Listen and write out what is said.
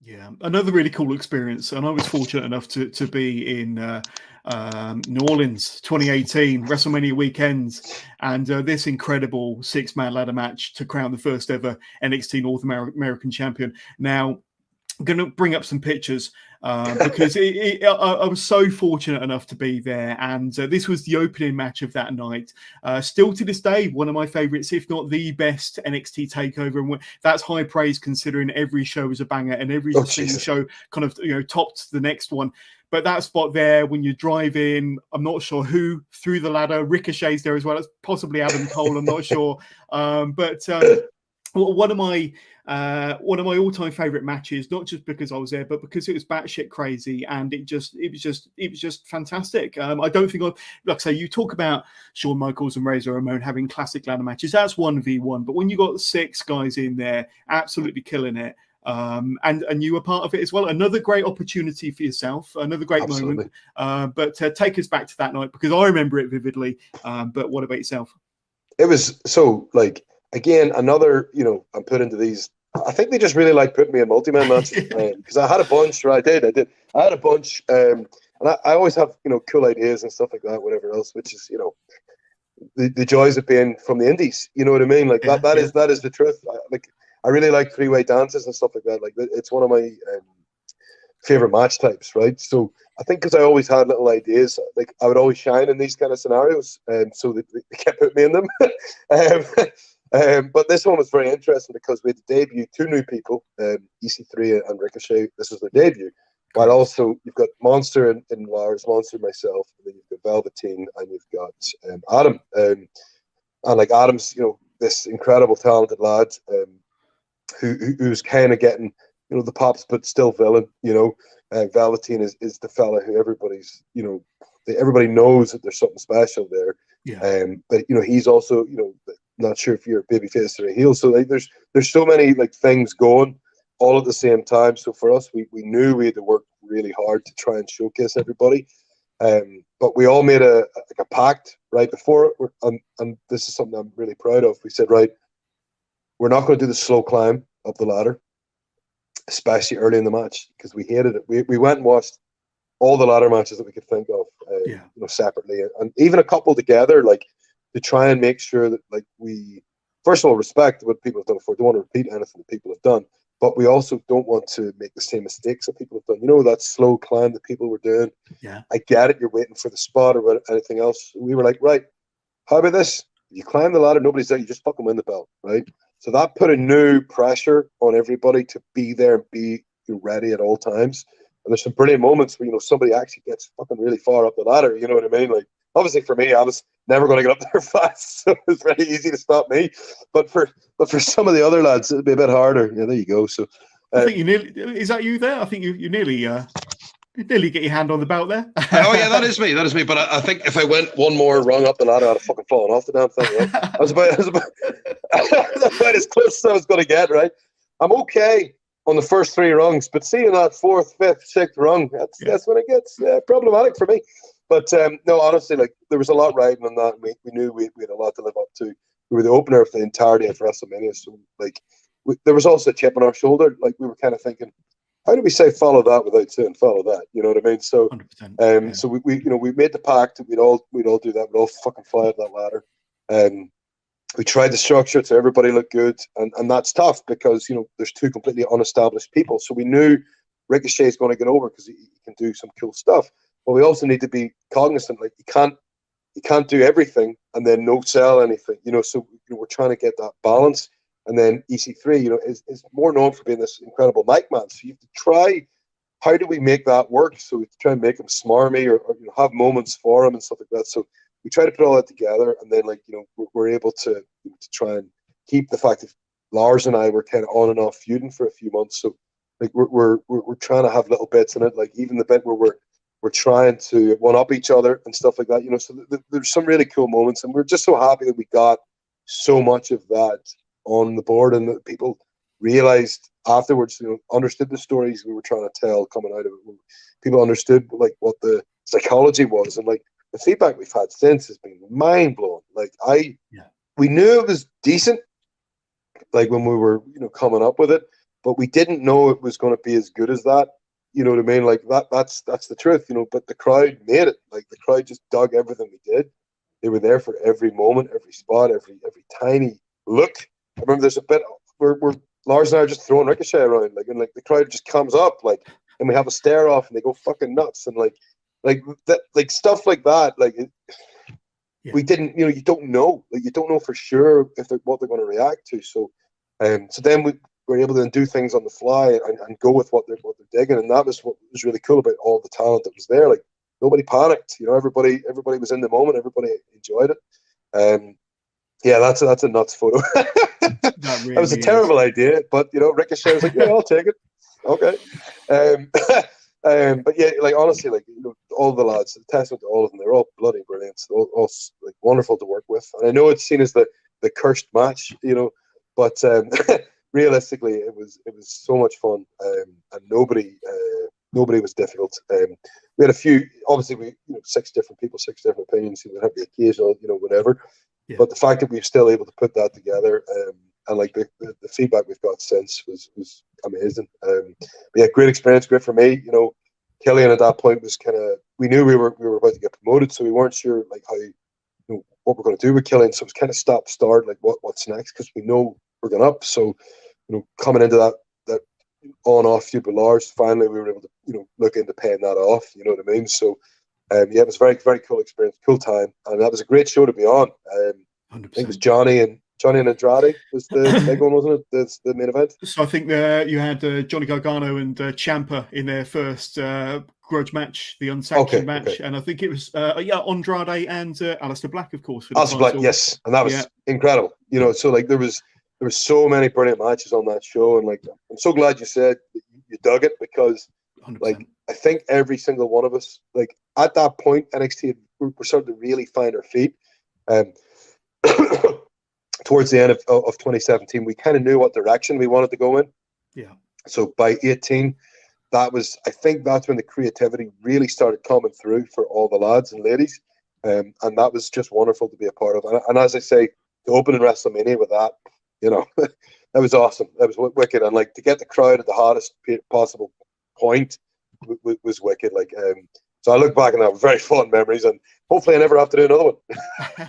Yeah, another really cool experience, and I was fortunate enough to be in New Orleans 2018 WrestleMania weekend, and this incredible 6-man ladder match to crown the first ever NXT North American champion. Now, I'm going to bring up some pictures because I was so fortunate enough to be there, and this was the opening match of that night. Still to this day, one of my favorites, if not the best NXT Takeover, and that's high praise considering every show was a banger and every single show kind of topped the next one. But that spot there, when you drive in, I'm not sure who threw the ladder. Ricochet's there as well. It's possibly Adam Cole. I'm not sure, but. One of my all-time favorite matches, not just because I was there, but because it was batshit crazy, and it was just fantastic. I don't think, like I say, you talk about Shawn Michaels and Razor Ramon having classic ladder matches. That's 1v1, but when you got 6 guys in there, absolutely killing it. And you were part of it as well. Another great opportunity for yourself, another great moment. But take us back to that night, because I remember it vividly. But what about yourself? It was so like. Again, another, I'm put into these. I think they just really like putting me in multi-man matches because I had a bunch. Right, I did. I had a bunch, and I always have cool ideas and stuff like that. Whatever else, which is the joys of being from the indies. You know what I mean? Like that is the truth. I really like 3-way dances and stuff like that. Like it's one of my favorite match types. Right, so. I think because I always had little ideas, like I would always shine in these kind of scenarios, so they kept putting me in them. But this one was very interesting because we had to debut 2 new people, EC3 and Ricochet. This was their debut. While also you've got Monster and Lars, Monster and myself, and then you've got Velveteen and you've got Adam. And like Adam's, this incredible talented lad who's kind of getting the pops, but still villain. Velveteen is the fella who everybody's everybody knows that there's something special there. Yeah. But he's also not sure if you're a babyface or a heel. So like there's so many like things going all at the same time. So for us, we knew we had to work really hard to try and showcase everybody. But we all made a pact right before it, and this is something I'm really proud of. We said, right, we're not going to do the slow climb up the ladder, especially early in the match, because we hated it. We went and watched all the ladder matches that we could think of, separately, and even a couple together, like to try and make sure that like we, first of all, respect what people have done before. Don't want to repeat anything that people have done, but we also don't want to make the same mistakes that people have done. That slow climb that people were doing. Yeah, I get it. You're waiting for the spot or anything else. We were like, right, how about this? You climb the ladder, nobody's there. You just fucking win the belt, right? So that put a new pressure on everybody to be there and be ready at all times. And there's some brilliant moments where, somebody actually gets fucking really far up the ladder. You know what I mean? Like, obviously for me, I was never going to get up there fast, so it was very easy to stop me. But for some of the other lads, it'd be a bit harder. Yeah, there you go. So I think you nearly, is that you there? I think you nearly get your hand on the belt there. Oh yeah, that is me. But I think if I went one more rung up the ladder, I'd have fucking fallen off the damn thing. Right? I was about as close as I was going to get. Right, I'm okay on the first 3 rungs, but seeing that 4th, 5th, 6th rung, that's when it gets problematic for me. But no, honestly, like there was a lot riding on that. We knew we had a lot to live up to. We were the opener of the entirety of WrestleMania, so like there was also a chip on our shoulder. Like we were kind of thinking, how do we say follow that without saying follow that? You know what I mean? So, so we made the pact. We'd all do that. We'd all fucking fly up that ladder. We tried to structure it so everybody looked good, and that's tough because there's 2 completely unestablished people. So we knew Ricochet is going to get over because he can do some cool stuff. But we also need to be cognizant, like you can't do everything and then no sell anything. So we're trying to get that balance. And then EC3, is more known for being this incredible mic man. So you have to try, how do we make that work? So we have to try and make him smarmy or have moments for him and stuff like that. So we try to put all that together, and then we're able to try and keep the fact that Lars and I were kind of on and off feuding for a few months. So like we're trying to have little bits in it, like even the bit where we're trying to one up each other and stuff like that. So there's some really cool moments, and we're just so happy that we got so much of that on the board, and that people realized afterwards, understood the stories we were trying to tell coming out of it. People understood like what the psychology was, and like the feedback we've had since has been mind blowing. Like we knew it was decent, like when we were coming up with it, but we didn't know it was going to be as good as that. You know what I mean? Like that's the truth, you know. But the crowd made it. Like the crowd just dug everything we did. They were there for every moment, every spot, every tiny look. I remember there's a bit where Lars and I are just throwing Ricochet around, like, and like the crowd just comes up, like, and we have a stare off, and they go fucking nuts, and like that, like stuff like that. Like we didn't, you know, you don't know for sure if what they're going to react to. So, so then we were able to do things on the fly and go with what they're digging, and that was what was really cool about all the talent that was there. Like nobody panicked, you know, everybody was in the moment, everybody enjoyed it. Yeah, that's a nuts photo. That, really that was a terrible idea, but you know, Ricochet was like, "Yeah, I'll take it." Okay, but yeah, like honestly, like you know, all the lads, a testament to all of them. They're all bloody brilliant, all like wonderful to work with. And I know it's seen as the cursed match, you know, but realistically, it was so much fun, and nobody was difficult. We had a few, obviously, 6 different people, 6 different opinions. You would have the occasional, you know, whatever. Yeah. But the fact that we're still able to put that together, and like the feedback we've got since was amazing. But yeah, great experience, great for me. You know, Killian at that point was kind of, we knew we were about to get promoted, so we weren't sure like how, you know, what we're going to do with Killian. So it was kind of stop start, like what's next, because we know we're going up. So you know, coming into that on off feud with Lars, finally we were able to, you know, look into paying that off. You know what I mean? So. Yeah, it was a very, very cool experience, cool time, and that was a great show to be on. I think it was Johnny and Andrade was the big one, wasn't it? The main event. So I think you had Johnny Gargano and Ciampa in their first grudge match, the unsanctioned match, and I think it was Andrade and Aleister Black, of course. Aleister Black, yes, and that was incredible. You know, so like there was so many brilliant matches on that show, and like I'm so glad you said you dug it, because 100%. Like I think every single one of us, like at that point, NXT we're starting to really find our feet. Towards the end of 2017, we kind of knew what direction we wanted to go in. Yeah. So by 18, I think that's when the creativity really started coming through for all the lads and ladies, and that was just wonderful to be a part of. And as I say, the opening WrestleMania with that, you know, that was awesome. That was wicked, and like to get the crowd at the hottest possible point was wicked. Like, so I look back and I have very fond memories, and hopefully I never have to do another one.